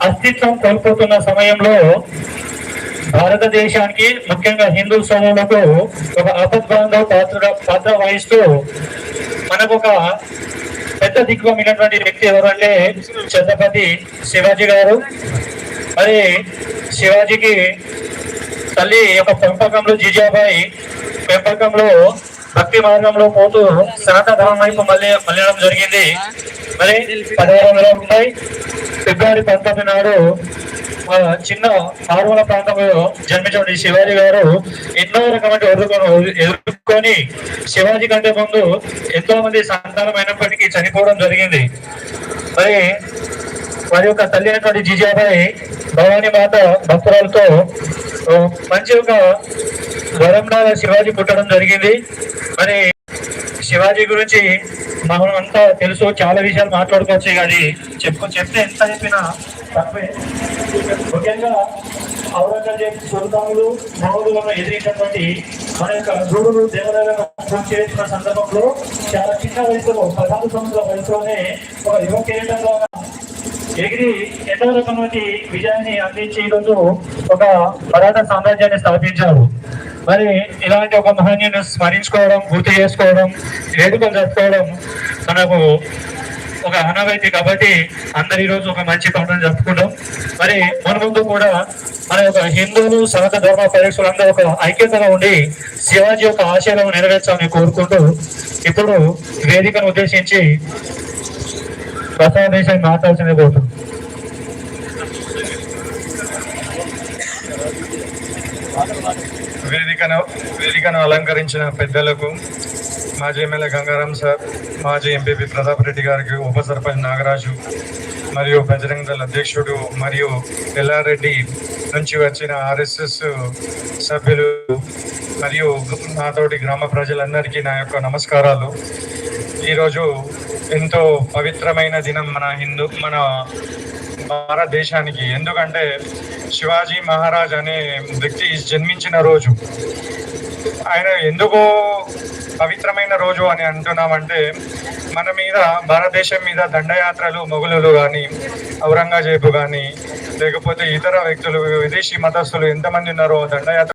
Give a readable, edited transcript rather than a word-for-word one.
అస్తిత్వం కోల్పోతున్న సమయంలో భారతదేశానికి ముఖ్యంగా హిందూ సోదరులకు ఒక ఆపద్బాంధవ పాత్ర వహిస్తూ మనకు ఒక పెద్ద దిగ్వమైనటువంటి వ్యక్తి ఎవరంటే ఛత్రపతి శివాజీ గారు. మరి శివాజీకి తల్లి యొక్క పెంపకంలో జిజాబాయి పెంపకంలో భక్తి మార్గంలో పోతూ సనాతన ధర్మం వైపు మళ్ళడం జరిగింది. మరి 1650 ఫిబ్రవరి 19 నాడు చిన్న మారుమూల ప్రాంతంలో జన్మించిన శివాజీ గారు ఎన్నో రకమైన ఎదుర్కొని శివాజీ కంటే ముందు ఎంతో మంది సంతానం అయినప్పటికీ చనిపోవడం జరిగింది. మరి వారి యొక్క తల్లి అయినటువంటి జిజాబాయి భవానీ మాత భక్తురాలతో మంచి ఒక వరంలా శివాజీ పుట్టడం జరిగింది. మరి శివాజీ గురించి మనం అంతా తెలుసు, చాలా విషయాలు మాట్లాడుకోవచ్చు. అది చెప్తే ఎంత చెప్పినా తప్పే. ముఖ్యంగా ఔరంగజేబ్ సుల్తానులు మొఘలులను ఎదిరించినటువంటి మన యొక్క గురువులు దేవాలయాలను పూర్తి చేసిన సందర్భంలో చాలా చిన్న వయసులో 14 సంవత్సరాల వయసులోనే ఒక యువ కేంద్రంగా ఎగిరి ఎన్నో రకమైన విజయాన్ని అందించి ఈరోజు ఒక మరాఠా సామ్రాజ్యాన్ని స్థాపించారు. మరి ఇలాంటి ఒక మహనీయుని స్మరించుకోవడం, గుర్తు చేసుకోవడం, వేడుకలు జరుపుకోవడం మనకు ఒక ఆనవాయితీ కాబట్టి అందరు ఈరోజు ఒక మంచి పండుగ జరుపుకుంటాం. మరి మన ముందు కూడా మన యొక్క హిందువులు సనాతన ధర్మ పరిరక్షకులందరూ ఒక ఐక్యతగా ఉండి శివాజీ యొక్క ఆశయాలను నెరవేర్చాలని కోరుకుంటూ ఇప్పుడు వేదికను ఉద్దేశించి ప్రసాద దేశాన్ని మాట్లాడాల్సిందే కోరుతున్నాం. వేదికను అలంకరించిన పెద్దలకు, మాజీ ఎమ్మెల్యే గంగారాం సార్, మాజీ ఎంపీపీ ప్రతాప్ రెడ్డి గారికి, ఉప సర్పంచ్ నాగరాజు మరియు బజరంగ దళ అధ్యక్షుడు మరియు ఎల్లారెడ్డి నుంచి వచ్చిన ఆర్ఎస్ఎస్ సభ్యులు మరియు నాతోటి గ్రామ ప్రజలందరికీ నా యొక్క నమస్కారాలు. ఈరోజు ఎంతో పవిత్రమైన దినం మన భారతదేశానికి. ఎందుకంటే శివాజీ మహారాజ్ అనే వ్యక్తి జన్మించిన రోజు. ఆయన ఎందుకో పవిత్రమైన రోజు అని అంటున్నామంటే మన మీద, భారతదేశం మీద దండయాత్రలు మొఘలులు కానీ, ఔరంగజేబు కానీ, లేకపోతే ఇతర వ్యక్తులు, విదేశీ మతస్థులు ఎంతమంది ఉన్నారో దండయాత్ర